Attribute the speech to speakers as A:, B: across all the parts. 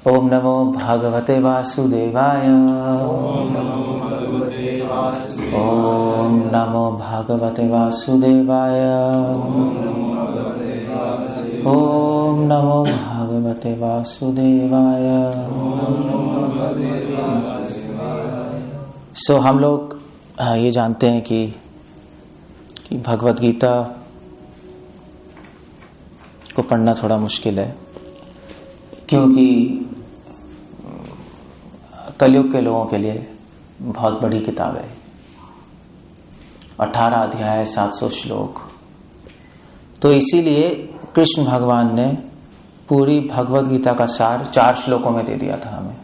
A: ओम नमो भगवते वासुदेवाय। ओम नमो भगवते वासुदेवाय। ओम नमो भगवते वासुदेवाय। सो हम लोग ये जानते हैं कि भगवद गीता को पढ़ना थोड़ा मुश्किल है, क्योंकि कलयुग के लोगों के लिए बहुत बड़ी किताब है। 18 अध्याय, 700 श्लोक। तो इसीलिए कृष्ण भगवान ने पूरी भगवद गीता का सार 4 श्लोकों में दे दिया था हमें।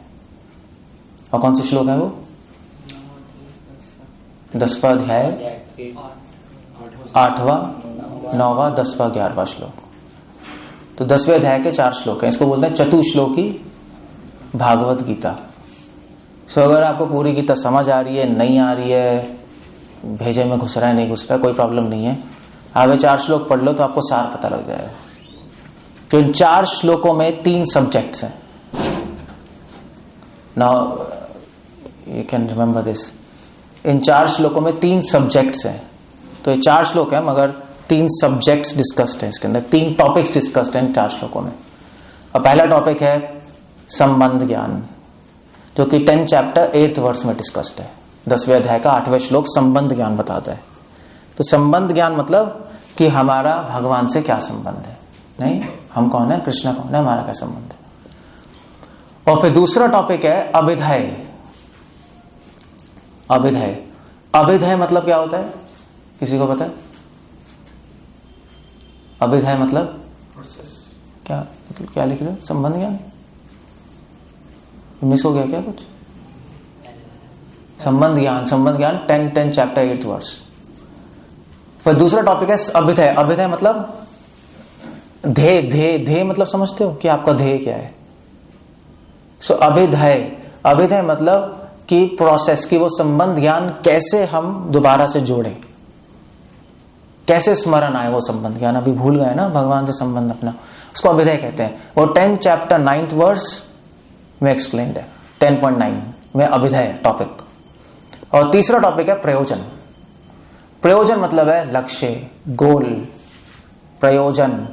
A: और कौन से श्लोक है वो? 10वां अध्याय, 8वां, 9वां, 10वां, 11वां श्लोक। तो 10वें अध्याय के 4 श्लोक हैं। इसको बोलते हैं चतुश्लोकी भागवत गीता। सो अगर आपको पूरी गीता समझ आ रही है, नहीं आ रही है, भेजे में घुस रहा है, नहीं घुस रहा है, कोई प्रॉब्लम नहीं है। आप 4 श्लोक पढ़ लो तो आपको सार पता लग जाएगा। तो इन 4 श्लोकों में 3 सब्जेक्ट्स हैं। Now you can remember this. इन 4 श्लोकों में 3 सब्जेक्ट्स हैं। तो ये 4 श्लोक हैं, मगर 3 सब्जेक्ट्स डिस्कस्ड हैं इसके अंदर। 3 टॉपिक्स डिस्कस्ड हैं इन 4 श्लोकों में। और पहला टॉपिक है संबंध ज्ञान, जो कि 10 चैप्टर 8th वर्स में डिस्कस्ड है। 10वें अध्याय का 8वां श्लोक संबंध ज्ञान बताता है। तो संबंध ज्ञान मतलब कि हमारा भगवान से क्या संबंध है, नहीं हम कौन है, कृष्ण कौन है, हमारा क्या संबंध है। और फिर दूसरा टॉपिक है अभिधेय। अभिधेय, अभिधेय मतलब क्या होता है, किसी को पता है? अभिधेय मतलब क्या, मतलब क्या लिख रहे हो? संबंध ज्ञान मिस हो गया क्या कुछ? संबंध ज्ञान, संबंध ज्ञान 10 चैप्टर 8th वर्स। फिर दूसरा टॉपिक है अभिधेय। अभिधेय मतलब ध्येय। ध्येय मतलब समझते हो कि आपका ध्येय क्या है? सो अभिधेय, अभिधेय मतलब कि प्रोसेस, की वो संबंध ज्ञान कैसे हम दोबारा से जोड़ें, कैसे स्मरण आए वो संबंध ज्ञान। अभी भूल गए ना भगवान से संबंध अपना, उसको अभिधेय कहते हैं। वो 10 चैप्टर 9th वर्स में एक्सप्लेन्ड है। 10.9 में अभिधेय टॉपिक। और तीसरा टॉपिक है प्रयोजन। प्रयोजन मतलब है लक्ष्य, गोल, प्रयोजन।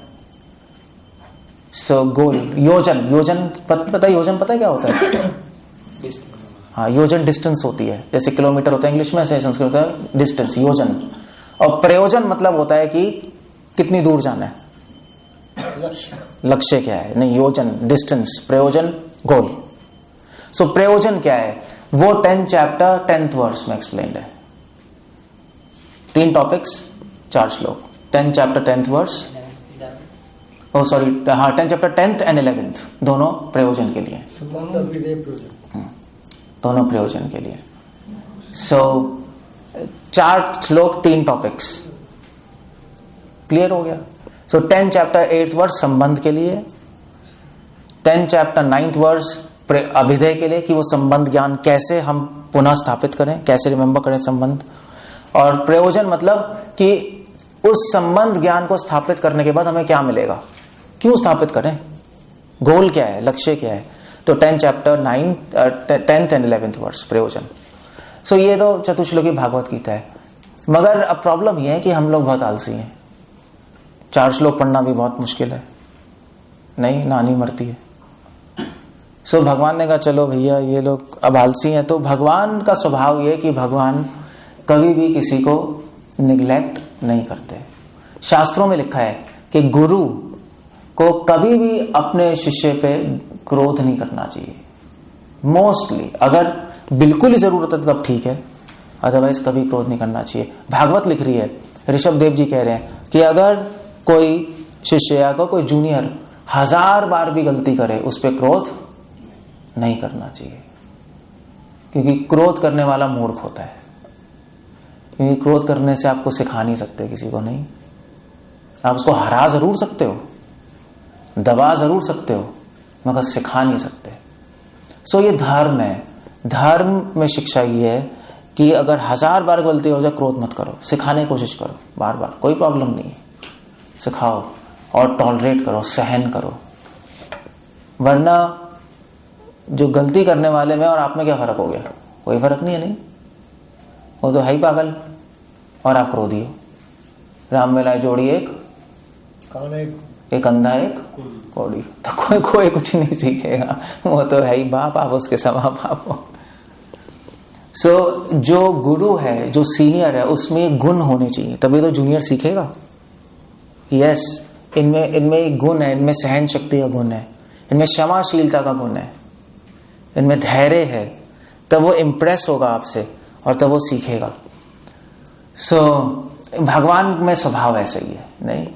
A: सो गोल, योजन। योजन पता है, योजन पता है क्या होता है? हाँ, योजन डिस्टेंस होती है, जैसे किलोमीटर होता है इंग्लिश में, ऐसे संस्कृत होता है डिस्टेंस, योजन। और प्रयोजन मतलब होता है कि कितनी दूर जाना है, लक्ष्य क्या है, नहीं योजन डिस्टेंस, प्रयोजन गोल। सो प्रयोजन क्या है वो 10 चैप्टर 10th वर्स में एक्सप्लेन्ड है। 3 टॉपिक्स 4 श्लोक। 10 चैप्टर 10th वर्स, ओ सॉरी, हाँ 10 चैप्टर 10th and 11th दोनों प्रयोजन के लिए, दोनों प्रयोजन के लिए। सो 4 श्लोक 3 टॉपिक्स, क्लियर हो गया। सो 10 चैप्टर 8th वर्स संबंध के लिए, 10 चैप्टर 9th वर्स अभिधेय के लिए कि वो संबंध ज्ञान कैसे हम पुनः स्थापित करें, कैसे रिमेम्बर करें संबंध। और प्रयोजन मतलब कि उस संबंध ज्ञान को स्थापित करने के बाद हमें क्या मिलेगा, क्यों स्थापित करें, गोल क्या है, लक्ष्य क्या है। तो 10 chapter 10th and 11th verse प्रयोजन। सो ये तो चतुश्लोकी भागवत गीता है। मगर अब प्रॉब्लम ये है कि हम लोग बहुत आलसी हैं। 4 श्लोक पढ़ना भी बहुत मुश्किल है, नहीं नानी मरती है। सो भगवान ने कहा चलो भैया ये लोग अब आलसी हैं। तो भगवान का स्वभाव ये कि भगवान कभी भी किसी को निग्लेक्ट नहीं करते। शास्त्रों में लिखा है कि गुरु को कभी भी अपने शिष्य पे क्रोध नहीं करना चाहिए। मोस्टली अगर बिल्कुल ही जरूरत है तब ठीक है, अदरवाइज कभी क्रोध नहीं करना चाहिए। भागवत लिख रही है, ऋषभ देव जी कह रहे हैं कि अगर कोई शिष्य या कोई जूनियर 1000 बार भी गलती करे उस पर क्रोध नहीं करना चाहिए, क्योंकि क्रोध करने वाला मूर्ख होता है। क्योंकि क्रोध करने से आपको सिखा नहीं सकते किसी को, नहीं आप उसको हरा जरूर सकते हो, दबा जरूर सकते हो, मगर सिखा नहीं सकते। सो ये धर्म है। धर्म में शिक्षा ये है कि अगर 1000 बार गलती हो जाए क्रोध मत करो, सिखाने की कोशिश करो बार बार, कोई प्रॉब्लम नहीं है, सिखाओ और टॉलरेट करो, सहन करो। वरना जो गलती करने वाले में और आप में क्या फर्क हो गया? कोई फर्क नहीं है। नहीं, वो तो है ही पागल और आप क्रोधी हो। राम मिलाए जोड़ी एक अंधा एक कोड़ी, तो कोई कुछ नहीं सीखेगा, वो तो है ही बाप, आप उसके सवा बाप हो। सो जो गुरु है, जो सीनियर है, उसमें गुण होने चाहिए, तभी तो जूनियर सीखेगा। यस, इनमें एक गुण है, इनमें सहन शक्ति का गुण है, इनमें क्षमाशीलता का गुण है, इनमें धैर्य है, तब वो इम्प्रेस होगा आपसे और तब वो सीखेगा। सो भगवान में स्वभाव ऐसा ही है। नहीं,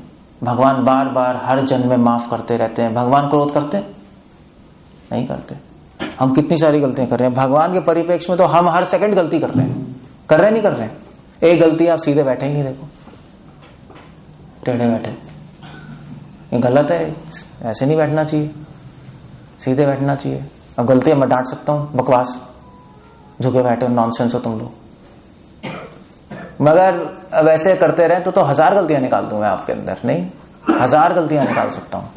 A: भगवान बार बार हर जन्म में माफ करते रहते हैं। भगवान क्रोध करते हैं? नहीं करते। हम कितनी सारी गलतियां कर रहे हैं भगवान के परिप्रेक्ष्य में, तो हम हर सेकंड गलती कर रहे हैं, नहीं कर रहे हैं? एक गलती आप सीधे बैठे ही नहीं, देखो टेढ़े बैठे, ये गलत है, ऐसे नहीं बैठना चाहिए, सीधे बैठना चाहिए। अब गलती मैं डांट सकता हूँ, बकवास, झुके बैठे हो, नॉनसेंस हो तुम लोग। मगर अब ऐसे करते रहे तो 1000 गलतियां निकाल दूं मैं आपके अंदर। नहीं, 1000 गलतियां निकाल सकता हूं।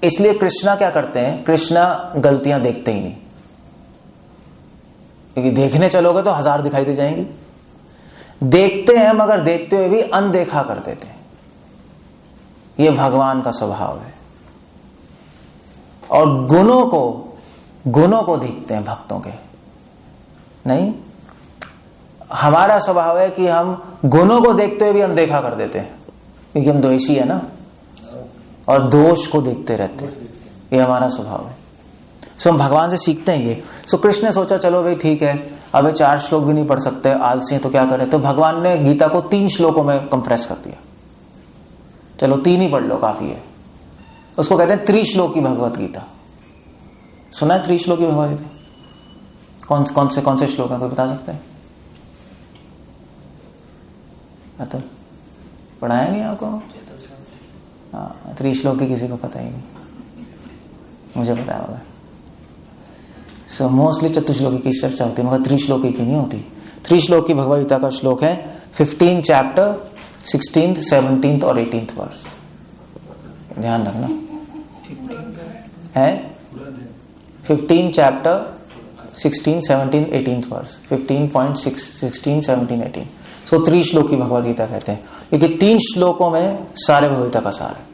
A: इसलिए कृष्णा क्या करते हैं? कृष्णा गलतियां देखते ही नहीं, क्योंकि देखने चलोगे तो 1000 दिखाई दे जाएंगी। देखते हैं, मगर देखते हुए भी अनदेखा कर देते हैं। ये भगवान का स्वभाव है। और गुणों को देखते हैं भक्तों के। नहीं, हमारा स्वभाव है कि हम गुणों को देखते हुए भी अनदेखा कर देते हैं, क्योंकि हम द्वेषी है ना, और दोष को देखते रहते हैं। ये हमारा स्वभाव है। सो हम भगवान से सीखते हैं ये। सो कृष्ण ने सोचा चलो भाई ठीक है, अब 4 श्लोक भी नहीं पढ़ सकते, आलसी हैं, तो क्या करें? तो भगवान ने गीता को 3 श्लोकों में कंप्रेस कर दिया। चलो 3 ही पढ़ लो, काफी है। उसको कहते हैं त्रिश्लोकी भगवत गीता। सुना है त्रिश्लोकी भगवत गीता? कौन से श्लोक है, कोई बता सकता है? तो पढ़ाया नहीं आपको? हाँ, त्रिश्लोकी किसी को पता ही नहीं, मुझे पता होगा। सो मोस्टली चतुश्लोकी की चर्चा होती है, मगर त्रिश्लोकी की नहीं होती। त्रिश्लोकी भगवद गीता का श्लोक है 15 चैप्टर 16th 17th और 18th वर्स। ध्यान रखना है। 15 चैप्टर 16, 17, 18th वर्स, 15.6, 16, 17, 18। सो त्रिश्लोकी भगवद गीता कहते हैं, क्योंकि 3 श्लोकों में सारे भगवद गीता का सार है।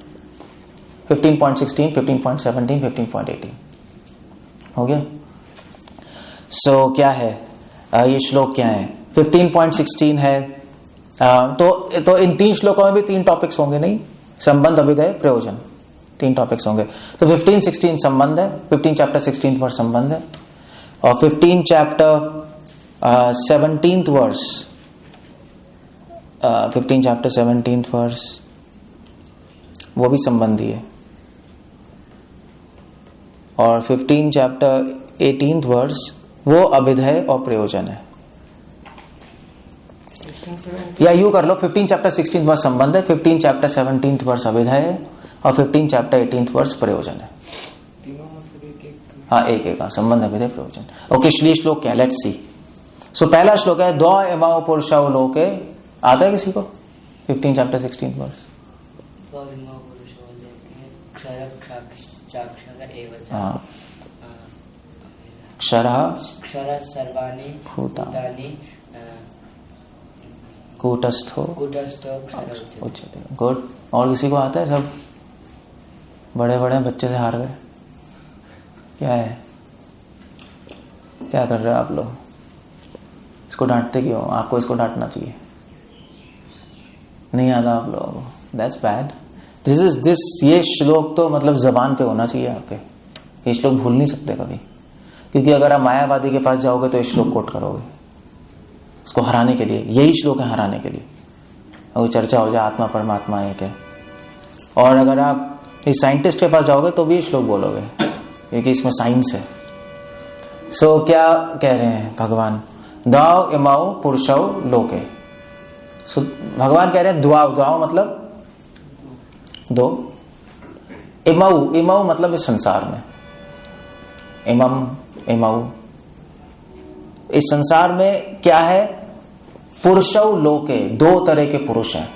A: 15.16, 15.17, 15.18 हो गया। सो क्या है ये श्लोक? क्या है? 15.16 है। तो इन 3 श्लोकों में भी 3 टॉपिक्स होंगे। नहीं, संबंध, अभिधेय, प्रयोजन, 3 टॉपिक्स होंगे। तो 15, 16 संबंध है, 15 चैप्टर 16 वर्ष संबंध है, और 15 chapter 17th verse, 15 chapter 17th verse वो भी संबंधी है, और 15 चैप्टर 18th वर्स वो अभिधेय और प्रयोजन है। या यूं कर लो, 15 चैप्टर 16th वर्स संबंध है, 15 चैप्टर 17th वर्स अभिधेय है, और 15 चैप्टर 18th वर्स प्रयोजन है। हाँ, एक संबंध, अभिधेय, प्रयोजन। ओके, श्लोक क्या है? Let's see. सो पहला श्लोक है द्वा इमाओ पुरुषौ लोके। आता है किसी को? 15 चैप्टर 16th वर्स। हाँ, क्षरः सर्वाणि भूतानि कूटस्थो उच्यते। गुड। और किसी को आता है? सब बड़े बड़े बच्चे से हार गए। क्या है? क्या कर रहे हो आप लोग? इसको डांटते क्यों? आपको इसको डांटना चाहिए। नहीं आता आप लोगों को? That's bad. ये श्लोक तो मतलब जबान पे होना चाहिए आपके। ये श्लोक भूल नहीं सकते कभी, क्योंकि अगर आप मायावादी के पास जाओगे तो ये श्लोक कोट करोगे उसको हराने के लिए। यही श्लोक है हराने के लिए। और चर्चा हो जाए आत्मा परमात्मा एक है। और अगर आप इस साइंटिस्ट के पास जाओगे तो भी ये श्लोक बोलोगे, क्योंकि इसमें साइंस है। सो क्या कह रहे हैं भगवान? द्वाव इमाओ पुरुषौ लोके। सो भगवान कह रहे हैं द्वाव मतलब 2, इमाऊ मतलब इस संसार में, इमाऊ इस संसार में क्या है? पुरुषौ लोके, 2 तरह के पुरुष हैं।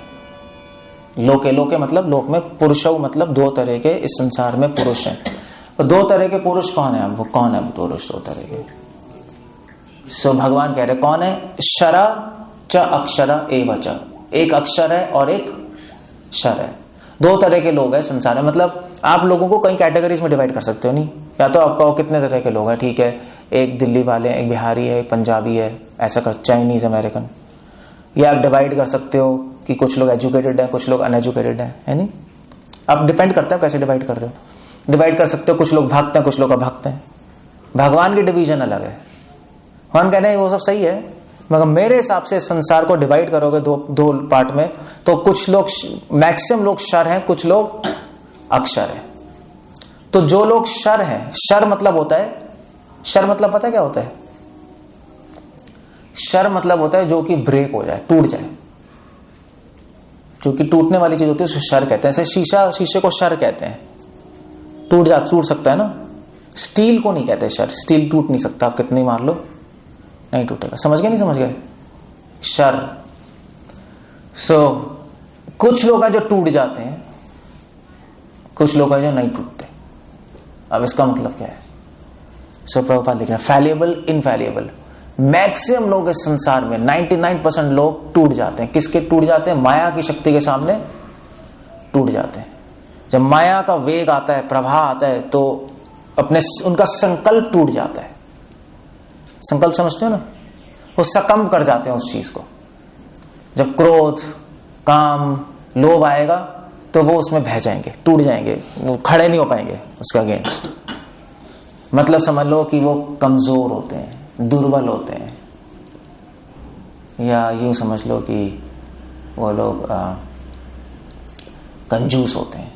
A: लोके, लोके मतलब लोक में, पुरुषौ मतलब दो तरह के इस संसार में पुरुष हैं। तो दो तरह के पुरुष कौन है? वो कौन है पुरुष दो तरह के? सो भगवान कह रहे कौन है? क्षरा च अक्षरा एव च, एक अक्षर है और एक क्षर है। दो तरह के लोग हैं संसार में। मतलब आप लोगों को कई कैटेगरीज में डिवाइड कर सकते हो, नहीं? या तो आपका कितने तरह के लोग हैं, ठीक है, एक दिल्ली वाले, एक बिहारी है, एक पंजाबी है, ऐसा कर, चाइनीज, अमेरिकन। या आप डिवाइड कर सकते हो कि कुछ लोग एजुकेटेड हैं, कुछ लोग अनएजुकेटेड हैं, है नहीं? अब डिपेंड करता है कैसे डिवाइड कर रहे हो। डिवाइड कर सकते हो, कुछ लोग भक्त हैं, कुछ लोग अभक्त हैं। भगवान की डिवीजन अलग है। भगवान कह रहे हैं वो सब सही है, मगर मेरे हिसाब से संसार को डिवाइड करोगे दो पार्ट में, तो कुछ लोग, मैक्सिमम लोग क्षर हैं, कुछ लोग अक्षर हैं। तो जो लोग क्षर हैं, क्षर मतलब होता है, क्षर मतलब पता है क्या होता है? क्षर मतलब होता है जो कि ब्रेक हो जाए, टूट जाए, जो कि टूटने वाली चीज होती है उसे क्षर कहते हैं। जैसे शीशा, शीशे को क्षर कहते हैं, टूट सकता है ना। स्टील को नहीं कहते क्षर, स्टील टूट नहीं सकता, आप कितनी मार लो नहीं टूटेगा। समझ गए? नहीं समझ गए? क्षर। सो कुछ लोग हैं जो टूट जाते हैं, कुछ लोग हैं जो नहीं टूटते। अब इसका मतलब क्या है? सो प्रभुपाद लिख रहे हैं फैलिएबल, इनफैलिएबल। मैक्सिमम लोग इस संसार में 99% लोग टूट जाते हैं। किसके टूट जाते हैं? माया की शक्ति के सामने टूट जाते हैं। जब माया का वेग आता है, प्रवाह आता है, तो उनका संकल्प टूट जाता है। संकल्प समझते हो ना? वो सकम कर जाते हैं उस चीज को। जब क्रोध, काम, लोभ आएगा तो वो उसमें बह जाएंगे, टूट जाएंगे, वो खड़े नहीं हो पाएंगे उसके अगेंस्ट। मतलब समझ लो कि वो कमजोर होते हैं, दुर्बल होते हैं, या यूं समझ लो कि वो लोग कंजूस होते हैं।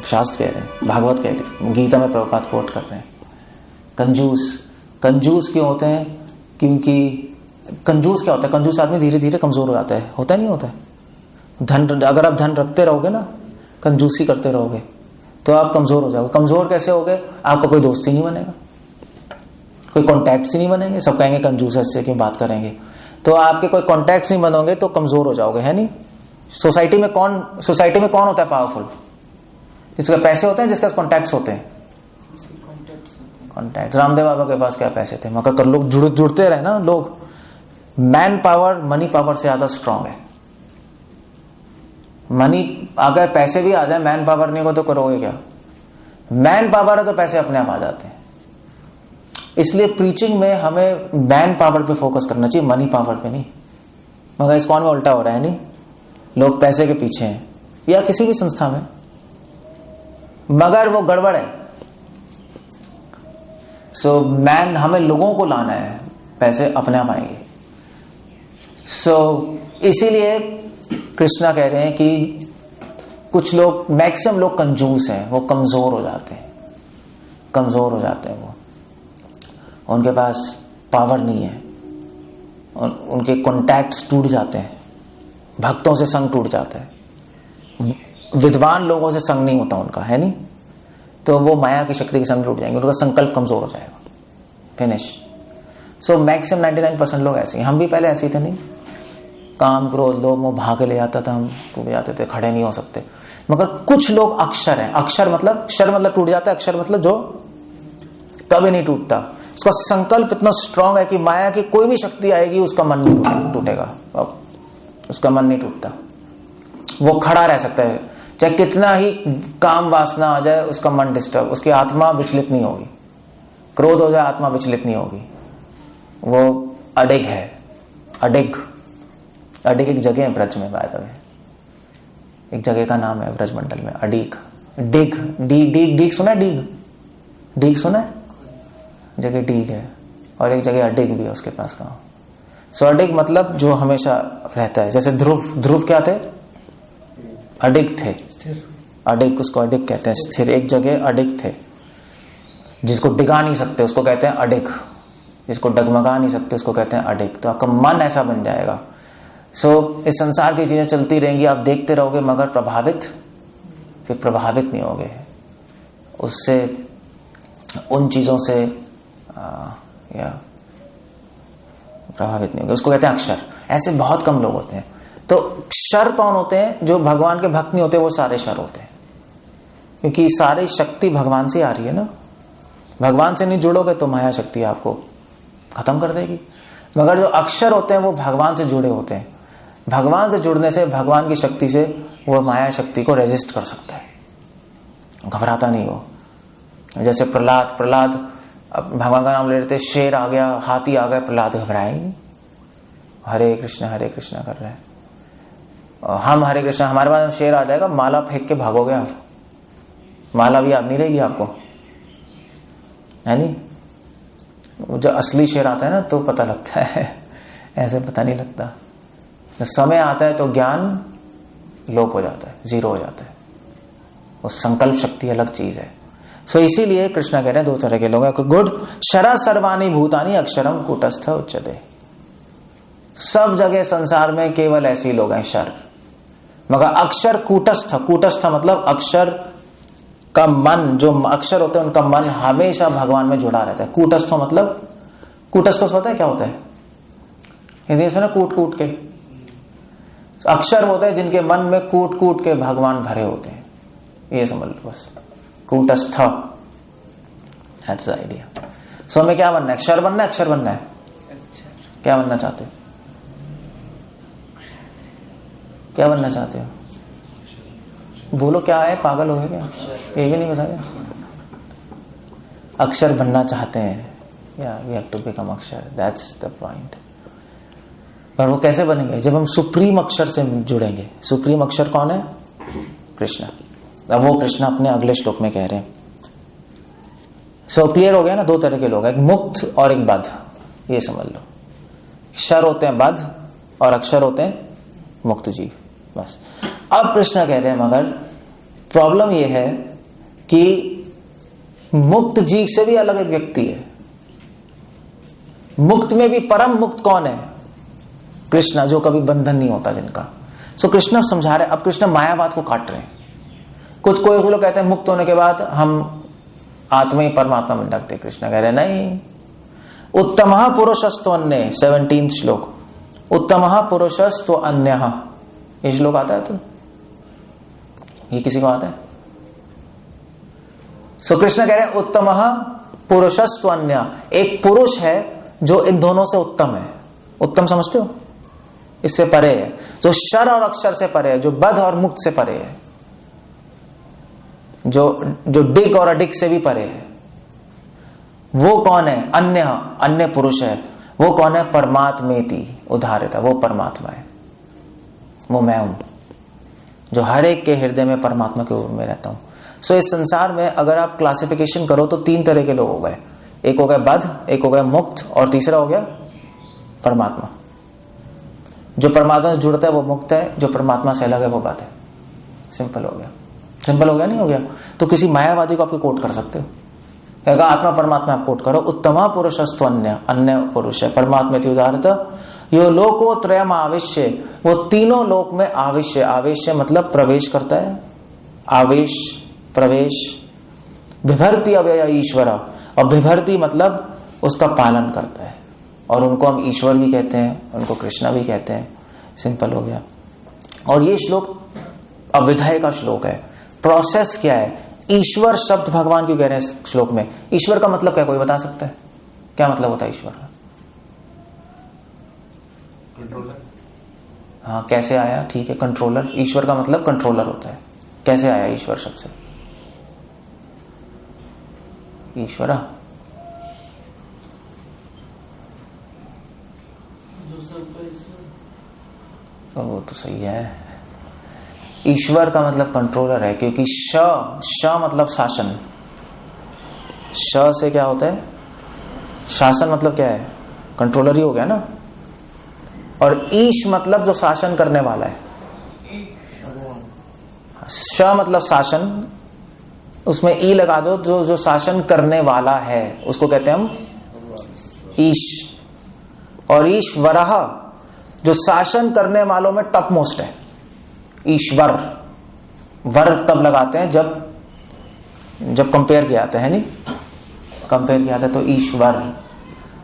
A: शास्त्र कह रहे हैं, भागवत कह रहे हैं, गीता में प्रभुपाद कोट कर रहे हैं। कंजूस क्यों होते हैं? क्योंकि कंजूस क्या होता है? कंजूस आदमी धीरे धीरे कमजोर हो जाता है। होता नहीं होता है? धन, अगर आप धन रखते रहोगे ना, कंजूसी करते रहोगे, तो आप कमजोर हो जाओगे। कमजोर कैसे होगे? आपका कोई दोस्त ही नहीं बनेगा, कोई कॉन्टैक्ट्स ही नहीं बनेंगे। सब कहेंगे कंजूस है, इससे क्यों बात करेंगे। तो आपके कोई कॉन्टैक्ट्स नहीं बनोगे तो कमजोर हो जाओगे, है नहीं? सोसाइटी में कौन होता है पावरफुल? जिसके पैसे होते हैं, जिसके पास कॉन्टैक्ट्स होते हैं। कॉन्टैक्ट। रामदेव बाबा के पास क्या पैसे थे, मगर लोग जुड़ते रहे ना। लोग, मैन पावर मनी पावर से ज्यादा स्ट्रांग है। मनी अगर पैसे भी आ जाए, मैन पावर नहीं हो तो करोगे क्या? मैन पावर है तो पैसे अपने आप आ जाते हैं। इसलिए प्रीचिंग में हमें मैन पावर पे फोकस करना चाहिए, मनी पावर पे नहीं। मगर इस कौन में उल्टा हो रहा है, नहीं? लोग पैसे के पीछे हैं, या किसी भी संस्था में, मगर वो गड़बड़ है। सो मैन, हमें लोगों को लाना है, पैसे अपने आप आएंगे। सो इसीलिए कृष्णा कह रहे हैं कि कुछ लोग, मैक्सिमम लोग कंजूस हैं, वो कमजोर हो जाते हैं, वो उनके पास पावर नहीं है, उनके कॉन्टैक्ट्स टूट जाते हैं, भक्तों से संग टूट जाता है, विद्वान लोगों से संग नहीं होता उनका, है नहीं? तो वो माया की शक्ति के संग टूट जाएंगे, उनका संकल्प कमजोर हो जाएगा, फिनिश। सो मैक्सिमम 99% लोग ऐसे हैं। हम भी पहले ऐसे ही थे, नहीं? काम, क्रोध, लोभ, मोह भाग ले आता था, हम टूट जाते थे, खड़े नहीं हो सकते। मगर कुछ लोग अक्षर हैं। क्षर मतलब टूट जाता है। अक्षर मतलब जो कभी नहीं टूटता। उसका संकल्प इतना स्ट्रांग है कि माया की कोई भी शक्ति आएगी, उसका मन नहीं टूटेगा, उसका मन नहीं टूटता, वो खड़ा रह सकता है। चाहे कितना ही काम वासना आ जाए, उसका मन डिस्टर्ब, उसकी आत्मा विचलित नहीं होगी। क्रोध हो जाए, आत्मा विचलित नहीं होगी, वो अडिग है। अडिग एक जगह है ब्रज में, बाय द वे, एक जगह का नाम है ब्रज मंडल में, अडिग। डीग सुना है? डीग सुना है? जगह डीग है, और एक जगह अडिग भी है उसके पास का। सो अडिग मतलब जो हमेशा रहता है। जैसे ध्रुव क्या थे? अडिग थे। अडिग, उसको अडिग कहते हैं, स्थिर एक जगह अडिग थे। जिसको डिगा नहीं सकते उसको कहते हैं अडिग, जिसको डगमगा नहीं सकते उसको कहते हैं अडिग। तो आपका मन ऐसा बन जाएगा। सो इस संसार की चीजें चलती रहेंगी, आप देखते रहोगे, मगर प्रभावित नहीं होगे उससे, उन चीजों से या प्रभावित नहीं होगे। उसको कहते हैं अक्षर। ऐसे बहुत कम लोग होते हैं। तो क्षर कौन होते हैं? जो भगवान के भक्त नहीं होते वो सारे क्षर होते हैं, क्योंकि सारी शक्ति भगवान से आ रही है ना। भगवान से नहीं जुड़ोगे तो माया शक्ति आपको खत्म कर देगी। मगर जो अक्षर होते हैं वो भगवान से जुड़े होते हैं। भगवान से जुड़ने से, भगवान की शक्ति से वो माया शक्ति को रेजिस्ट कर सकता है, घबराता नहीं वो। जैसे प्रहलाद अब भगवान का नाम ले रहे थे, शेर आ गया, हाथी आ गया, प्रहलाद घबराए नहीं, हरे कृष्णा कर रहे हैं। और हम हरे कृष्णा, हमारे पास शेर आ जाएगा, माला फेंक के भागोगे आप, माला भी याद नहीं रहेगी आपको, है नहीं। जो असली शेर आता है ना तो पता लगता है, ऐसे पता नहीं लगता। जब समय आता है तो ज्ञान लोप हो जाता है, जीरो हो जाता है। वो संकल्प शक्ति अलग चीज है। सो इसीलिए कृष्णा कह रहे हैं दो तरह के लोग हैं। गुड शरा सर्वाणी भूतानी अक्षरम कूटस्थ उच्यते। सब जगह संसार में केवल ऐसे ही लोग हैं शर, मगर अक्षर कूटस्थ, कूटस्थ मतलब अक्षर का मन, जो अक्षर होते हैं उनका मन हमेशा भगवान में जुड़ा रहता है। कूटस्थ मतलब, कूटस्थ पता है क्या होता है? हिंदी से ना कूट कूट के, अक्षर होते हैं जिनके मन में कूट कूट के भगवान भरे होते हैं, ये समझ लो बस, कूटस्थ, दैट्स द आइडिया। सो हमें क्या बनना है? अक्षर बनना है, अक्षर बनना है? क्या बनना चाहते हो? क्या बनना चाहते हो? बोलो क्या है, पागल हो गए क्या? ये भी नहीं बताया। अक्षर बनना चाहते हैं, या वी हैव टू बिकम अक्षर, दैट्स द पॉइंट। पर वो कैसे बनेंगे? जब हम सुप्रीम अक्षर से जुड़ेंगे। सुप्रीम अक्षर कौन है? कृष्ण। अब वो कृष्ण अपने अगले श्लोक में कह रहे हैं। सो क्लियर हो गया ना, दो तरह के लोग हैं, एक मुक्त और एक बद्ध, ये समझ लो। क्षर होते हैं बद्ध और अक्षर होते हैं मुक्त जीव, बस। अब कृष्ण कह रहे हैं मगर प्रॉब्लम ये है कि मुक्त जीव से भी अलग एक व्यक्ति है। मुक्त में भी परम मुक्त कौन है? कृष्ण, जो कभी बंधन नहीं होता जिनका। सो कृष्ण समझा रहे, अब कृष्ण मायावाद को काट रहे हैं। कुछ कोई लोग कहते हैं मुक्त होने के बाद हम आत्मा ही परमात्मा में डकते। कृष्ण कह रहे नहीं, उत्तमः पुरुषस्तु अन्य, 17 श्लोक, उत्तमः पुरुषस्तु अन्यः, ये श्लोक आता है तो ये किसी को आता है? सो कृष्ण कह रहे हैं उत्तमः पुरुषस्तु अन्य, एक पुरुष है जो इन दोनों से उत्तम है। उत्तम समझते हो? इससे परे है, जो शर और अक्षर से परे है, जो बद्ध और मुक्त से परे है, जो डिक और अडिक से भी परे है। वो कौन है? अन्य पुरुष है। वो कौन है? परमात्मेति उदाहरता, वो परमात्मा है, वो मैं हूं, जो हर एक के हृदय में परमात्मा के रूप में रहता हूं। सो इस संसार में अगर आप क्लासिफिकेशन करो तो 3 तरह के लोग हो गए। एक हो गए बद्ध, एक हो गए मुक्त, और तीसरा हो गया परमात्मा। जो परमात्मा से जुड़ता है वो मुक्त है, जो परमात्मा से अलग है वो बद्ध है। सिंपल हो गया। सिंपल हो गया? नहीं हो गया? तो किसी मायावादी को आप कोट कर सकते हो, कहेगा आत्मा परमात्मा आप कोट करो, उत्तमा पुरुषस्तु अन्य पुरुष है, परमात्मा की उदाहरता, यो लोको त्रयम आवेश्य, वो तीनों लोक में आवेश्य, आवेश्य मतलब प्रवेश करता है, आवेश प्रवेश, बिभर्ति अव्यय ईश्वर, और बिभर्ति मतलब उसका पालन करता है, और उनको हम ईश्वर भी कहते हैं, उनको कृष्णा भी कहते हैं। सिंपल हो गया। और ये श्लोक अविधेय का श्लोक है। प्रोसेस क्या है? ईश्वर शब्द भगवान क्यों कह रहे हैं श्लोक में? ईश्वर का मतलब क्या कोई बता सकता है? क्या मतलब होता है ईश्वर का?
B: कंट्रोलर।
A: हाँ, कैसे आया? ठीक है, कंट्रोलर। ईश्वर का मतलब कंट्रोलर होता है। कैसे आया ईश्वर शब्द से? ईश्वरा, वो तो सही है। ईश्वर का मतलब कंट्रोलर है, क्योंकि श मतलब शासन। श से क्या होता है? शासन मतलब क्या है? कंट्रोलर ही हो गया ना। और ईश मतलब जो शासन करने वाला है। श मतलब शासन, उसमें ई लगा दो, जो शासन करने वाला है उसको कहते हैं हम ईश। और ईश्वरः जो शासन करने वालों में टॉप मोस्ट है, ईश्वर। वर्ग तब लगाते हैं जब कंपेयर किया जाता है, नहीं कंपेयर किया जाता है तो ईश्वर।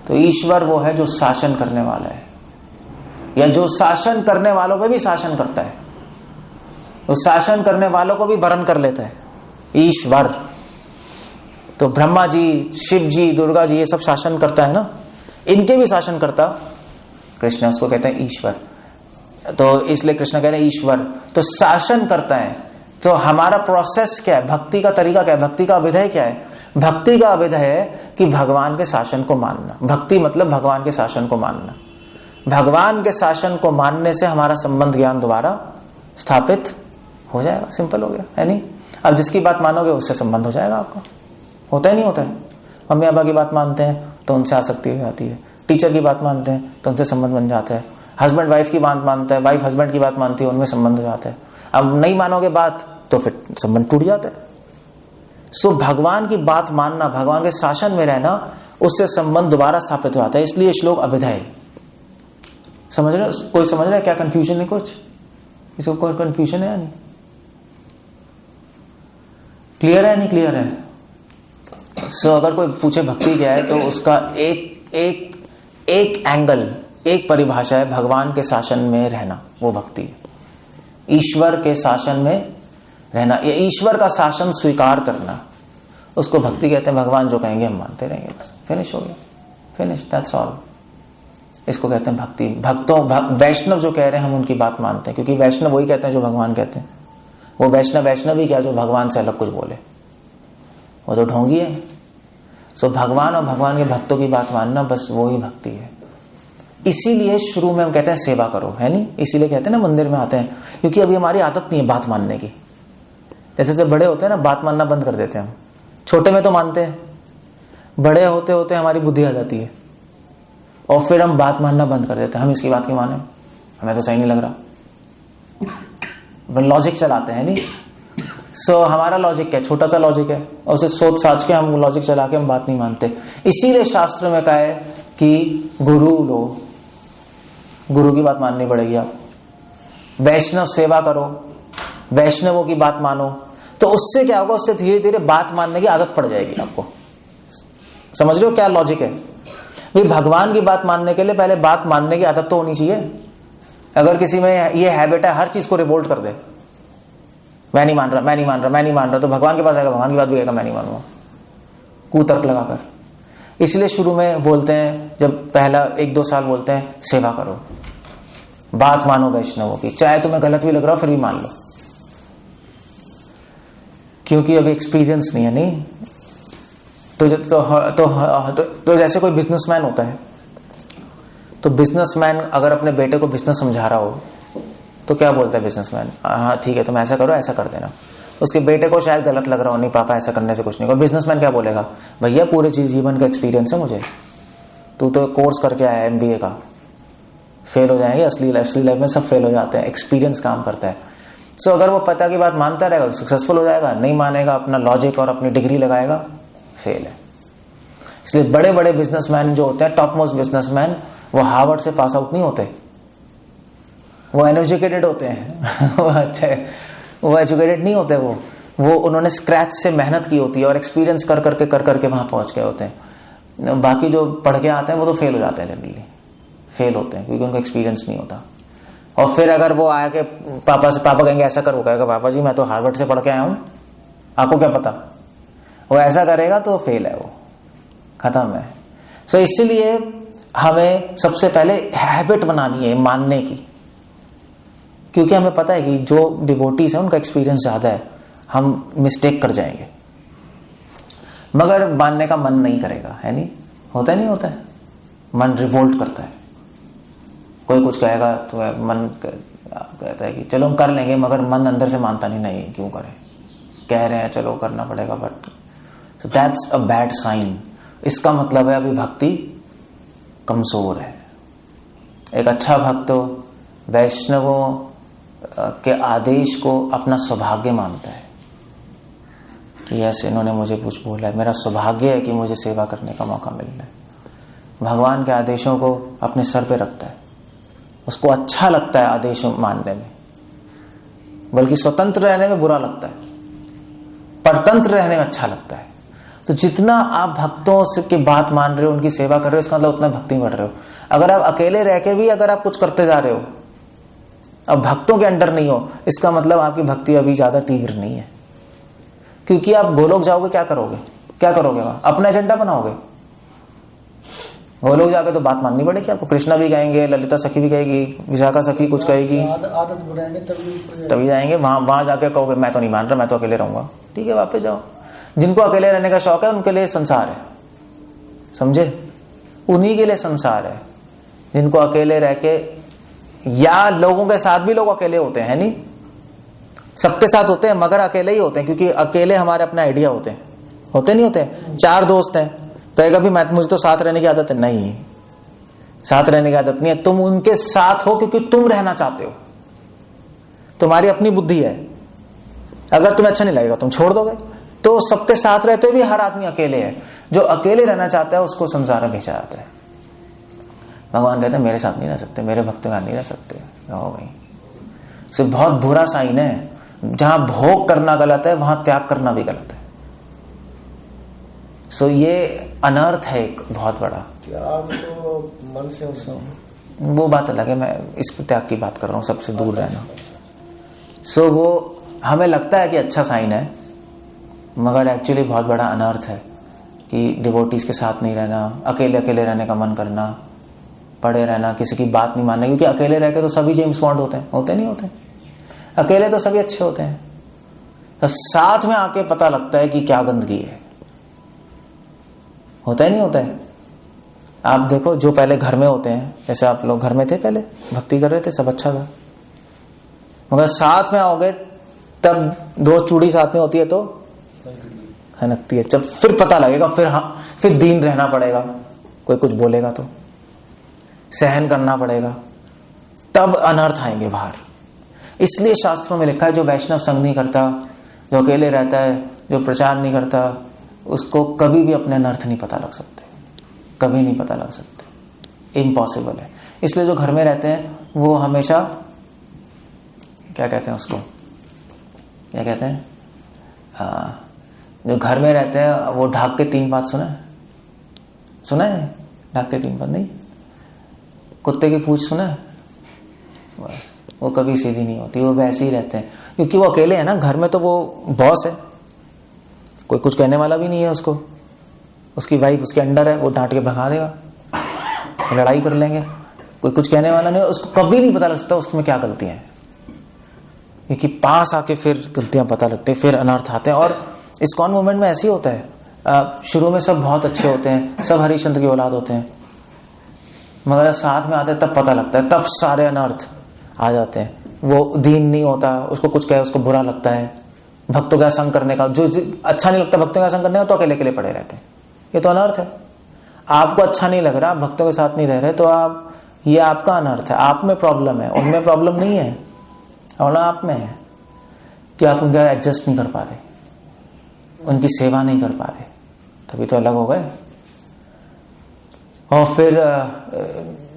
A: तो ईश्वर वो है जो शासन करने वाला है। या जो शासन करने वालों पे भी शासन करता है, उस शासन करने वालों को भी वरण कर लेता है, ईश्वर। तो ब्रह्मा जी, शिव जी, दुर्गा जी, ये सब शासन करता है ना, इनके भी शासन करता कृष्ण, उसको कहते हैं ईश्वर। तो इसलिए कृष्ण कह रहे हैं ईश्वर तो शासन करता है। तो हमारा प्रोसेस क्या है, भक्ति का तरीका क्या है, भक्ति का अभिधेय क्या है? भक्ति का अभिधेय है कि भगवान के शासन को मानना। भक्ति मतलब भगवान के शासन को मानना। भगवान के शासन को मानने से हमारा संबंध ज्ञान द्वारा स्थापित हो जाएगा। सिंपल हो गया, है नहीं? अब जिसकी बात मानोगे उससे संबंध हो जाएगा आपका। होता ही नहीं होता है? मम्मी पापा की बात मानते हैं तो उनसे आसक्ति हो जाती है, टीचर की बात मानते हैं तो उनसे संबंध बन जाता है, हस्बैंड वाइफ की बात मानता है, वाइफ हस्बैंड की बात मानती है, उनमें संबंध हो जाता है। अब नहीं मानोगे बात तो फिर संबंध टूट जाता है। सो भगवान की बात मानना, भगवान के शासन में रहना, उससे संबंध दोबारा स्थापित हो जाता है। इसलिए श्लोक अभिधेय। समझ रहे हो? कोई समझ रहा है क्या? कंफ्यूजन है कुछ? इसको कोई कंफ्यूजन है या नहीं? क्लियर है नहीं क्लियर है? सो अगर कोई पूछे भक्ति क्या है तो उसका एक एंगल, एक परिभाषा है भगवान के शासन में रहना, वो भक्ति है। ईश्वर के शासन में रहना, ये ईश्वर का शासन स्वीकार करना, उसको भक्ति कहते हैं। भगवान जो कहेंगे हम मानते रहेंगे, बस फिनिश हो गया, फिनिश, दैट्स ऑल। इसको कहते हैं भक्ति। भक्तों, वैष्णव जो कह रहे हैं हम उनकी बात मानते हैं, क्योंकि वैष्णव वही कहते हैं जो भगवान कहते हैं। वो वैष्णव ही क्या जो भगवान से अलग कुछ बोले, वो तो ढोंगी है। सो भगवान और भगवान के भक्तों की बात मानना, बस वो ही भक्ति है। इसीलिए शुरू में हम कहते हैं सेवा करो, है नहीं? इसीलिए कहते हैं ना मंदिर में आते हैं, क्योंकि अभी हमारी आदत नहीं है बात मानने की। जैसे जब बड़े होते हैं ना, बात मानना बंद कर देते हैं हम। छोटे में तो मानते हैं, बड़े होते होते हमारी बुद्धि आ जाती है और फिर हम बात मानना बंद कर देते हैं। हम इसकी बात क्यों माने, हमें तो सही नहीं लग रहा। लॉजिक चलाते हैं नहीं? सो हमारा लॉजिक क्या, छोटा सा लॉजिक है, और उसे सोच साच के हम लॉजिक चला के हम बात नहीं मानते। इसीलिए शास्त्र में कहा है कि गुरु लो, गुरु की बात माननी पड़ेगी। आप वैष्णव सेवा करो, वैष्णवों की बात मानो, तो उससे क्या होगा, उससे धीरे धीरे बात मानने की आदत पड़ जाएगी आपको। समझ रहे हो क्या लॉजिक है? भाई भगवान की बात मानने के लिए पहले बात मानने की आदत तो होनी चाहिए। अगर किसी में ये हैबिट है हर चीज को रिवोल्ट कर दे, मैं नहीं मान रहा, मैं नहीं मान रहा, मैं नहीं मान रहा, तो भगवान के पास आएगा, भगवान की बात भी कहेगा मैं नहीं मानूंगा, कुतर्क लगाकर। इसलिए शुरू में बोलते हैं, जब पहला 1-2 साल बोलते हैं सेवा करो, बात मानो वैष्णवों की, चाहे तुम्हें गलत भी लग रहा हो फिर भी मान लो, क्योंकि अभी एक्सपीरियंस नहीं है। नहीं तो जैसे कोई बिजनेसमैन होता है, तो बिजनेसमैन अगर अपने बेटे को बिजनेस समझा रहा हो तो क्या बोलता है बिजनेसमैन? हाँ ठीक है, तुम ऐसा करो, ऐसा कर देना। उसके बेटे को शायद गलत लग रहा हो, नहीं पापा ऐसा करने से कुछ नहीं होगा। बिजनेसमैन क्या बोलेगा? भैया पूरे जीवन का एक्सपीरियंस है मुझे, तू तो कोर्स करके आया MBA का, फेल हो जाएंगे, असली लाइफ में सब फेल हो जाते हैं, एक्सपीरियंस काम करता है। सो अगर वो पता की बात मानता रहेगा तो सक्सेसफुल हो जाएगा, नहीं मानेगा, अपना लॉजिक और अपनी डिग्री लगाएगा, फेल है। इसलिए बड़े बड़े बिजनेसमैन जो होते हैं, टॉप मोस्ट बिजनेसमैन, वो हार्वर्ड से पास आउट नहीं होते, वो अनएजुकेटेड होते हैं। वो एजुकेटेड नहीं होते, वो उन्होंने स्क्रैच से मेहनत की होती है और एक्सपीरियंस कर करके वहां पहुंच गए होते हैं। बाकी जो पढ़ के आते हैं वो तो फेल हो जाते हैं, जनरली फेल होते हैं, क्योंकि उनको एक्सपीरियंस नहीं होता। और फिर अगर वो आके पापा कहेंगे ऐसा कर, वो कहेगा पापा जी मैं तो हार्वर्ड से पढ़ के आया हूं, आपको क्या पता। वो ऐसा करेगा तो फेल है, वो खत्म है। सो इसलिए हमें सबसे पहले हैबिट बनानी है मानने की, क्योंकि हमें पता है कि जो डिवोटीज है उनका एक्सपीरियंस ज्यादा है, हम मिस्टेक कर जाएंगे। मगर मानने का मन नहीं करेगा, है नहीं? होता नहीं होता है, मन रिवोल्ट करता है। कोई कुछ कहेगा तो मन कहता है कि चलो हम कर लेंगे, मगर मन अंदर से मानता नहीं क्यों करें, कह रहे हैं चलो करना पड़ेगा, but so that's a bad sign. इसका मतलब है अभी भक्ति कमजोर है। एक अच्छा भक्त वैष्णवों के आदेश को अपना सौभाग्य मानता है कि ऐसे इन्होंने मुझे कुछ बोला है, मेरा सौभाग्य है कि मुझे सेवा करने का मौका मिल रहा है। भगवान के आदेशों को अपने सर पे रखता है, उसको अच्छा लगता है आदेश मानने में, बल्कि स्वतंत्र रहने में बुरा लगता है, परतंत्र रहने में अच्छा लगता है। तो जितना आप भक्तों की बात मान रहे हो, उनकी सेवा कर रहे हो, इसका मतलब उतना भक्ति बढ़ रहे हो। अगर आप अकेले रह के भी अगर आप कुछ करते जा रहे हो, अब भक्तों के अंडर नहीं हो, इसका मतलब आपकी भक्ति अभी ज्यादा तीव्र नहीं है। क्योंकि आप गोलोक जाओगे, क्या करोगे, क्या करोगे वहां? अपना एजेंडा बनाओगे। गोलोक जाके तो बात माननी पड़ेगी आपको। कृष्णा भी गाएंगे, ललिता सखी भी गाएगी, विशाखा सखी कुछ कहेगी,
B: आदत बुलाएंगे
A: तभी जाएंगे। वहां जाके कहोगे मैं तो नहीं मान रहा, मैं तो अकेले रहूंगा। ठीक है, वापस जाओ। जिनको अकेले रहने का शौक है उनके लिए संसार है, समझे? उन्हीं के लिए संसार है। जिनको अकेले रह के, या लोगों के साथ भी लोग अकेले होते हैं, नहीं सबके साथ होते हैं, मगर अकेले ही होते हैं, क्योंकि अकेले हमारे अपने आइडिया होते हैं, होते नहीं होते? चार दोस्त हैं तो कभी मुझे तो साथ रहने की आदत है, नहीं, साथ रहने की आदत नहीं है। तुम उनके साथ हो क्योंकि तुम रहना चाहते हो, तुम्हारी अपनी बुद्धि है। अगर तुम्हें अच्छा नहीं लगेगा तुम छोड़ दोगे। तो सबके साथ रहते हुए भी हर आदमी अकेले है। जो अकेले रहना चाहता है उसको संसार में भेजा जाता है। भगवान कहते हैं मेरे साथ नहीं रह सकते, मेरे भक्तों के साथ नहीं रह सकते। रहो भाई। तो बहुत बुरा साइन है। जहां भोग करना गलत है वहां त्याग करना भी गलत है। सो ये अनर्थ है एक बहुत बड़ा।
B: त्याग तो मन से
A: वो बात अलग है, मैं इस त्याग की बात कर रहा हूँ, सबसे दूर रहना। सो वो हमें लगता है कि अच्छा साइन है, मगर एक्चुअली बहुत बड़ा अनर्थ है कि डिवोटीज के साथ नहीं रहना, अकेले अकेले रहने का मन करना, पड़े रहना, किसी की बात नहीं मानना। क्योंकि अकेले रह के तो सभी जेम्स बॉन्ड होते हैं, होते नहीं होते? अकेले तो सभी अच्छे होते हैं, तो साथ में आके पता लगता है कि क्या गंदगी है। होता ही नहीं होता है? आप देखो जो पहले घर में होते हैं, जैसे आप लोग घर में थे, पहले भक्ति कर रहे थे, सब अच्छा था, मगर साथ में आओगे तब दो चूड़ी साथ में होती है तो खनकती है। जब फिर पता लगेगा, फिर दीन रहना पड़ेगा, कोई कुछ बोलेगा तो सहन करना पड़ेगा, तब अनर्थ आएंगे बाहर। इसलिए शास्त्रों में लिखा है जो वैष्णव संग नहीं करता, जो अकेले रहता है, जो प्रचार नहीं करता, उसको कभी भी अपने अनर्थ नहीं पता लग सकते, कभी नहीं पता लग सकते, इम्पॉसिबल है। इसलिए जो घर में रहते हैं वो हमेशा क्या कहते हैं उसको, क्या कहते हैं, जो घर में रहते हैं वो ढाक के 3 बात सुना है? ढाक के 3 बात नहीं, कुत्ते की पूंछ सुना है? वो कभी सीधी नहीं होती, वो वैसे ही रहते हैं, क्योंकि वो अकेले है ना। घर में तो वो बॉस है, कोई कुछ कहने वाला भी नहीं है उसको, उसकी वाइफ उसके अंडर है, वो डांट के भगा देगा, लड़ाई कर लेंगे, कोई कुछ कहने वाला नहीं है, उसको कभी नहीं पता लग सकता उसमें क्या गलतियां हैं, क्योंकि पास आके फिर गलतियां पता लगती है, फिर अनर्थ आते हैं। और इस्कॉन मूवमेंट में ऐसे ही होता है, शुरू में सब बहुत अच्छे होते हैं, सब हरिश्चंद्र की औलाद होते हैं, मगर साथ में आते हैं तब पता लगता है, तब सारे अनर्थ आ जाते हैं। वो दीन नहीं होता, उसको कुछ कहे उसको बुरा लगता है, भक्तों का संग करने का जो अच्छा नहीं लगता, भक्तों का संग करने का, तो अकेले अकेले पड़े रहते हैं। ये तो अनर्थ है। आपको अच्छा नहीं लग रहा, आप भक्तों के साथ नहीं रह रहे, तो आप, ये आपका अनर्थ है, आप में प्रॉब्लम है, उनमें प्रॉब्लम नहीं है, और आप में है कि आप उनका एडजस्ट नहीं कर पा रहे, उनकी सेवा नहीं कर पा रहे, तभी तो अलग हो गए। और फिर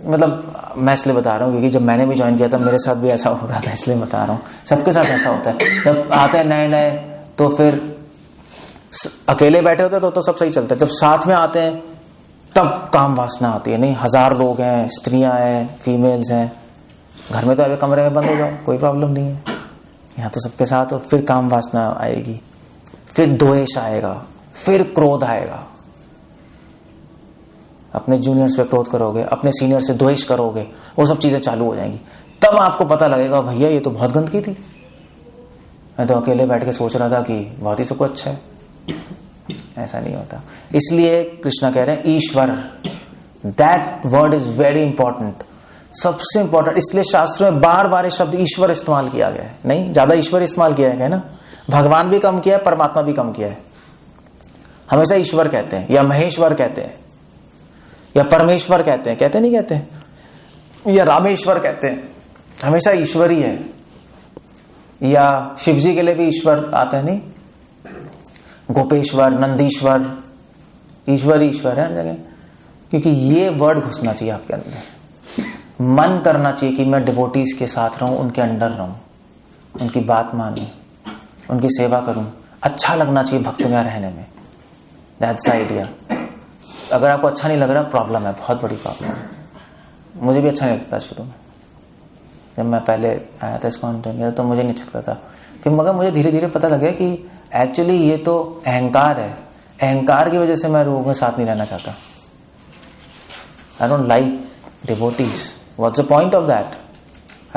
A: मतलब मैं इसलिए बता रहा हूँ क्योंकि जब मैंने भी ज्वाइन किया था मेरे साथ भी ऐसा हो रहा था, इसलिए बता रहा हूँ। सबके साथ ऐसा होता है, जब आते हैं नए नए तो फिर अकेले बैठे होते तो सब सही चलता है, जब साथ में आते हैं तब काम वासना आती है। नहीं, 1000 लोग हैं, स्त्रियां हैं, फीमेल्स हैं, घर में तो अभी कमरे में बंद हो जाओ, कोई प्रॉब्लम नहीं है, यहाँ तो सबके साथ हो, फिर काम वासना आएगी, फिर द्वेष आएगा, फिर क्रोध आएगा। अपने जूनियर्स पे क्रोध करोगे, अपने सीनियर से द्वेष करोगे, वो सब चीजें चालू हो जाएंगी, तब आपको पता लगेगा भैया ये तो बहुत गंदगी थी, मैं तो अकेले बैठ के सोच रहा था कि बहुत ही सब कुछ अच्छा है। ऐसा नहीं होता। इसलिए कृष्णा कह रहे हैं ईश्वर, that word is very important, सबसे इंपॉर्टेंट। इसलिए शास्त्रों में बार बार शब्द ईश्वर इस्तेमाल किया गया है, नहीं ज्यादा ईश्वर इस्तेमाल किया है ना, भगवान भी कम किया है, परमात्मा भी कम किया है। हमेशा ईश्वर कहते हैं, या महेश्वर कहते हैं, या परमेश्वर कहते हैं, कहते नहीं कहते, या रामेश्वर कहते हैं, हमेशा ईश्वर ही है। या शिव जी के लिए भी ईश्वर आता है, नहीं, गोपेश्वर, नंदीश्वर, ईश्वर ईश्वर है हर जगह, क्योंकि ये वर्ड घुसना चाहिए आपके अंदर। मन करना चाहिए कि मैं डिवोटीज के साथ रहूं, उनके अंडर रहूं, उनकी बात मानूं, उनकी सेवा करूं, अच्छा लगना चाहिए भक्तों में रहने में। That's the idea. अगर आपको अच्छा नहीं लग रहा, प्रॉब्लम है, बहुत बड़ी प्रॉब्लम है। मुझे भी अच्छा नहीं लगता शुरू में, जब मैं पहले आया था इस्कॉन तो मुझे नहीं अच्छा लगता था। फिर मगर मुझे धीरे धीरे पता लगा कि एक्चुअली ये तो अहंकार है, अहंकार की वजह से मैं लोगों के साथ नहीं रहना चाहता। I don't like devotees. What's the point of that?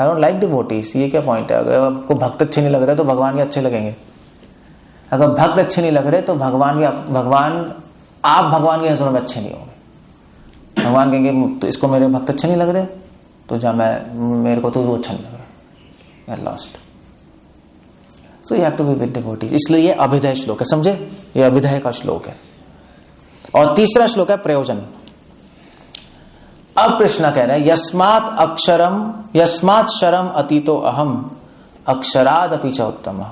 A: I don't like devotees. ये क्या पॉइंट है? अगर आपको भक्त अच्छे नहीं लग रहे तो भगवान भी अच्छे लगेंगे। अगर भक्त अच्छे नहीं लग रहे तो आप भगवान की नजरों में अच्छे नहीं होंगे। भगवान कहेंगे तो इसको मेरे भक्त अच्छे नहीं लग रहे तो मेरे को तो वो अच्छा नहीं लग रहा, I lost. So you have to be with devotees. इसलिए ये अभिधेय श्लोक है, समझे? ये अभिधेय का श्लोक है। और तीसरा श्लोक है प्रयोजन। अब कृष्ण कह रहे हैं यस्मात् शरम अतीतो अहम अक्षराद अपि च उत्तम।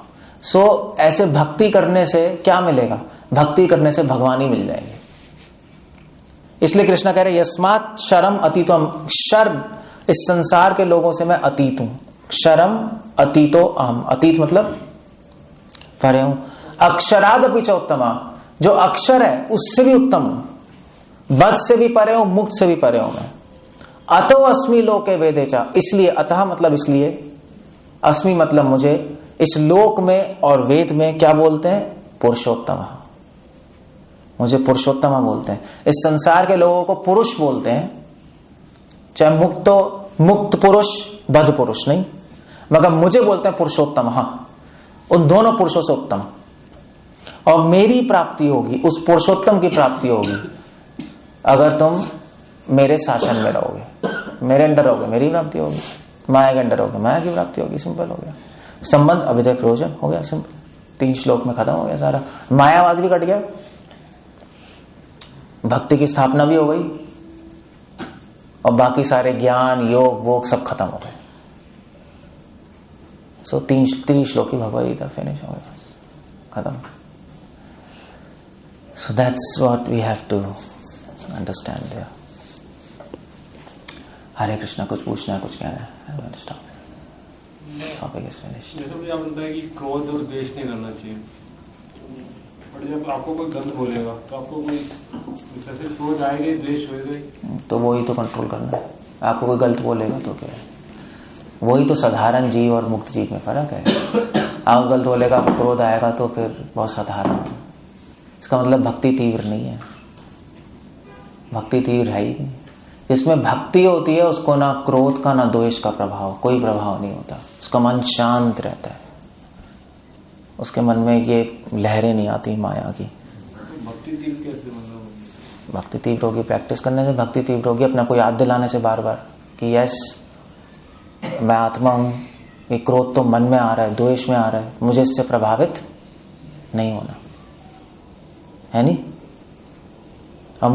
A: सो ऐसे भक्ति करने से क्या मिलेगा? भक्ति करने से भगवान ही मिल जाएंगे। इसलिए कृष्ण कह रहे हैं यस्मात् शरम अतीतो अहम। शर, इस संसार के लोगों से मैं अतीत हूं। शरम अतीतो अहम। अतीत मतलब परे हूं। अक्षराद अपि च उत्तम, जो अक्षर है उससे भी उत्तम हूं। बद से भी परे हूं, मुक्त से भी परे हूं मैं। अतो अस्मि लोके वेदे च। इसलिए अतः मतलब इसलिए, अस्मि मतलब मुझे, इस लोक में और वेद में क्या बोलते हैं? पुरुषोत्तम। मुझे पुरुषोत्तम बोलते हैं। इस संसार के लोगों को पुरुष बोलते हैं, चाहे मुक्त पुरुष, बद्ध पुरुष नहीं, मगर मुझे बोलते हैं पुरुषोत्तम। उन दोनों पुरुषों से उत्तम। और मेरी प्राप्ति होगी, उस पुरुषोत्तम की प्राप्ति होगी अगर तुम मेरे शासन में रहोगे, मेरे अंडर रहोगे, मेरी प्राप्ति होगी। माया के अंडर रहोगे, माया की प्राप्ति होगी। सिंपल हो गया। संबंध अभिधेय प्रयोजन हो गया, सिंपल। 3 श्लोक में खत्म हो गया सारा। मायावाद भी कट गया, भक्ति की स्थापना भी हो गई, और बाकी सारे ज्ञान योग वोग सब खत्म हो गए। सो 3 श्लोक की भगवद गीता फिनिश हो गया, खत्म। So that's what we have to understand there. Hare Krishna. कुछ पूछना है, कुछ कहना है? Topic is finished.
C: जैसे मुझे आप बताया कि क्रोध और द्वेष नहीं करना चाहिए, और जब आपको कोई गलत बोलेगा तो आपको कोई जैसे क्रोध आएगा, द्वेष होएगा, तो
A: वही तो कंट्रोल करना है। आपको कोई गलत बोलेगा तो क्या है? वही तो साधारण जीव और मुक्त जीव में फर्क है। आप गलत बोलेगा, आपको क्रोध आएगा तो फिर बहुत साधारण। इसका मतलब भक्ति तीव्र नहीं है। भक्ति तीव्र है ही नहीं। जिसमें भक्ति होती है उसको ना क्रोध का ना द्वेष का प्रभाव, कोई प्रभाव नहीं होता। उसका मन शांत रहता है, उसके मन में ये लहरें नहीं आती माया की।
C: भक्ति तीव्र कैसे? मतलब
A: भक्ति तीव्र होगी प्रैक्टिस करने से। भक्ति तीव्र होगी अपना को याद दिलाने से बार बार कि यस मैं आत्मा हूं। ये क्रोध तो मन में आ रहा है, द्वेष में आ रहा है, मुझे इससे प्रभावित नहीं होना है। नहीं, अब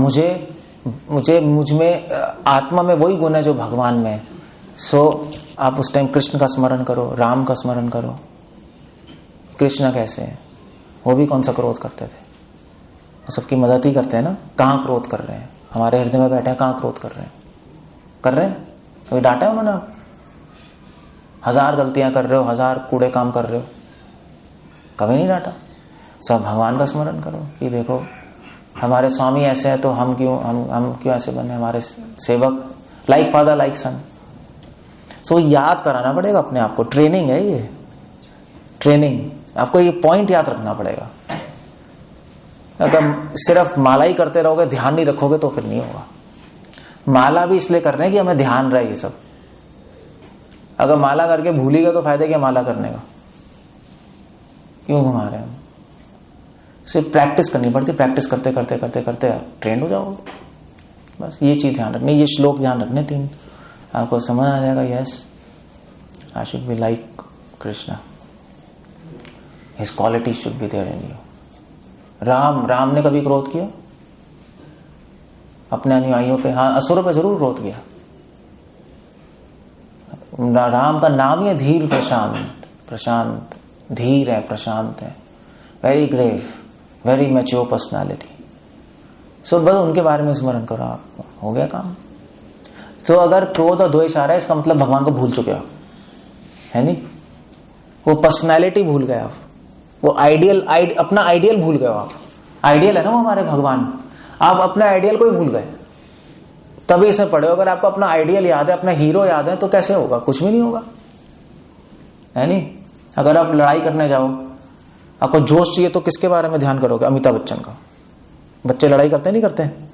A: मुझ में आत्मा में वही गुण है जो भगवान में है। सो आप उस टाइम कृष्ण का स्मरण करो, राम का स्मरण करो। कृष्ण कैसे हैं? वो भी कौन सा क्रोध करते थे? वो सबकी मदद ही करते हैं ना। कहाँ क्रोध कर रहे हैं? हमारे हृदय में बैठे हैं, कहाँ क्रोध कर रहे हैं? कभी डांटा है उन्होंने? आप 1000 गलतियां कर रहे हो, 1000 कूड़े काम कर रहे हो, कभी नहीं डांटा। सब भगवान का स्मरण करो कि देखो हमारे स्वामी ऐसे हैं तो हम क्यों ऐसे बने? हमारे सेवक लाइक फादर लाइक सन। सो याद कराना पड़ेगा अपने आप को। ट्रेनिंग है ये, ट्रेनिंग। आपको ये पॉइंट याद रखना पड़ेगा। अगर सिर्फ माला ही करते रहोगे, ध्यान नहीं रखोगे तो फिर नहीं होगा। माला भी इसलिए कर रहे हैं कि हमें ध्यान रहे ये सब। अगर माला करके भूल ही गए तो फायदा क्या माला करने का? क्यों घुमा रहे हैं हम? सिर्फ प्रैक्टिस करनी पड़ती। प्रैक्टिस करते करते करते करते ट्रेंड हो जाओगे। बस ये चीज ध्यान रखनी, ये श्लोक ध्यान रखने 3, आपको समझ आ जाएगा। Yes I should be like Krishna, his quality should be there in you. Ram ने कभी क्रोध किया अपने अनुयायियों पे? हाँ, असुरों पे जरूर क्रोध किया। राम का नाम ही है धीर प्रशांत। धीर है, प्रशांत है, very grave, very mature personality. So बस उनके बारे में स्मरण करो, आप हो गया काम। तो अगर क्रोध और द्वेष आ रहा है इसका मतलब भगवान को भूल चुके हो, है नहीं? वो पर्सनालिटी भूल गए आप, वो अपना आइडियल भूल गए हो आप। आइडियल है ना वो हमारे भगवान, आप अपने आइडियल को ही भूल गए। तभी इसमें पढ़े। अगर आपको अपना आइडियल याद है, अपना हीरो याद है, तो कैसे होगा? कुछ भी नहीं होगा, है नहीं? अगर आप लड़ाई करने जाओ, आपको जोश चाहिए, तो किसके बारे में ध्यान करोगे? अमिताभ बच्चन का। बच्चे लड़ाई करते नहीं करते हैं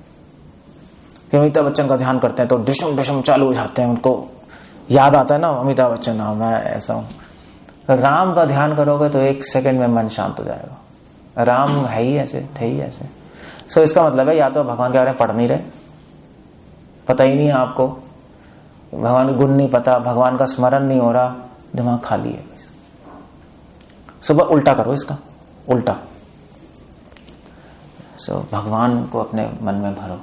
A: कि अमिताभ बच्चन का ध्यान करते हैं तो डिशम डिशम चालू हो जाते हैं, उनको याद आता है ना अमिताभ बच्चन, हाँ मैं ऐसा हूं। राम का ध्यान करोगे तो 1 सेकंड में मन शांत हो जाएगा। राम है ही ऐसे, थे ही ऐसे। सो इसका मतलब है या तो भगवान के बारे में पढ़ नहीं रहे, पता ही नहीं है आपको, भगवान के गुण नहीं पता, भगवान का स्मरण नहीं हो रहा, दिमाग खाली है। सुबह उल्टा करो इसका, उल्टा। भगवान को अपने मन में भरो,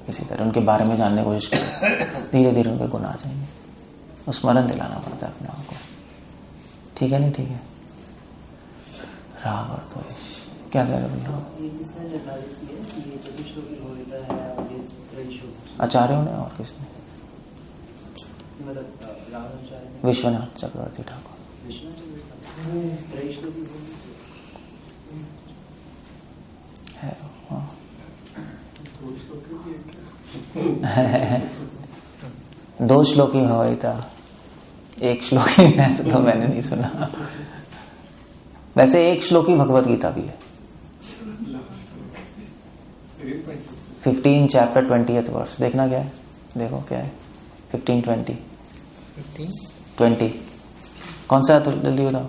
A: इसी तरह उनके बारे में जानने की कोशिश करो, धीरे धीरे उनके गुण आ जाएंगे। और स्मरण दिलाना पड़ता है अपने आप को, ठीक है? नहीं ठीक है? राग और द्वेष क्या कह रहे हो? आचार्यों ने और किसने? विश्वनाथ चक्रवर्ती ठाकुर। है दो श्लोकी भगवद्गीता, एक श्लोकी है तो मैंने नहीं सुना। वैसे एक श्लोकी भगवत गीता भी है, 15 चैप्टर 20th वर्स। देखना क्या है, देखो क्या है 15-20 कौन सा है? तो जल्दी बताओ।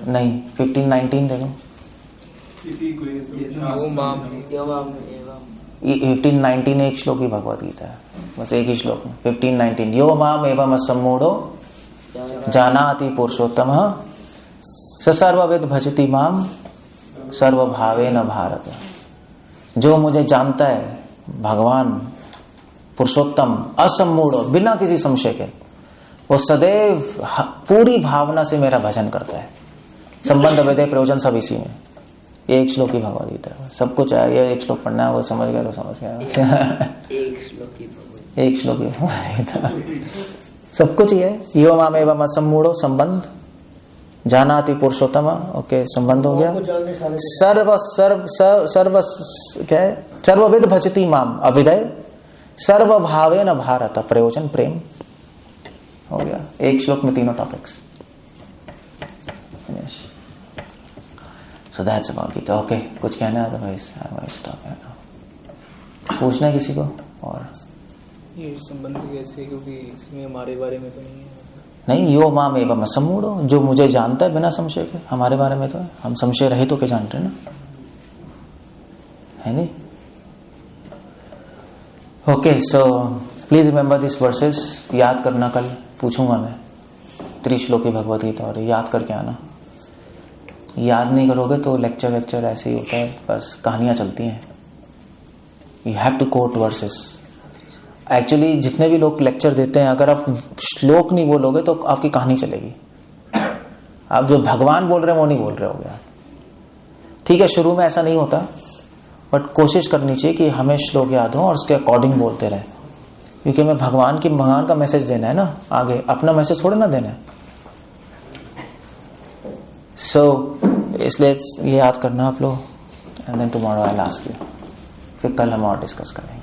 A: नहीं, 15-19 देखो। 15-19 एक श्लोक की भगवत गीता है, बस एक ही श्लोक में 15-19। यो माम एवं असम्मूढ़ो जानाति पुरुषोत्तमः स सर्वविद भजति माम सर्वभावेन भारत। जो मुझे जानता है, भगवान पुरुषोत्तम, असम्मूढ़, बिना किसी संशय के, वो सदैव पूरी भावना से मेरा भजन करता है। संबंध विधेय प्रयोजन सब इसी में। ये एक श्लोक की भगवद गीता है, सब कुछ है। ये एक श्लोक पढ़ना है, वो समझ गया तो समझ गया। एक श्लोक की भगवद गीता, सब कुछ ही है। यो माम एवं असम्मूढ़ो, संबंध, जानाति पुरुषोत्तम, ओके, संबंध हो गया। सर्व सर्व सर्व क्या है? सर्वविद भजति माम, अविदय, सर्व भावेन भारत, प्रयोजन प्रेम, हो गया। एक श्लोक में तीनों topics. So that's about Gita. Okay, कुछ कहना है अदरवाइज पूछना है किसी को? और
D: ये संबंध कैसे, क्योंकि इसमें हमारे बारे में तो
A: नहीं। यो माम एवं असम्मूढ़ो, जो मुझे जानता है बिना संशय के, हमारे बारे में तो है, हम संशय रहे तो क्या जानते हैं ना, है नहीं? Okay, so please remember this versus. याद करना, कल पूछूंगा मैं त्रिश्लोकी भगवद गीता, और याद करके आना। याद नहीं करोगे तो लेक्चर ऐसे ही होता है, बस कहानियां चलती हैं। You have to quote verses. Actually जितने भी लोग लेक्चर देते हैं, अगर आप श्लोक नहीं बोलोगे तो आपकी कहानी चलेगी। आप जो भगवान बोल रहे हैं वो नहीं बोल रहे होगे आप, ठीक है? शुरू में ऐसा नहीं होता, बट कोशिश करनी चाहिए कि हमें श्लोक याद हो और उसके अकॉर्डिंग बोलते रहे, क्योंकि हमें भगवान का मैसेज देना है ना, आगे अपना मैसेज थोड़ा ना देना है। सो इसलिए ये याद करना आप लोग। And then tomorrow I will ask you, फिर कल हम और डिस्कस करें।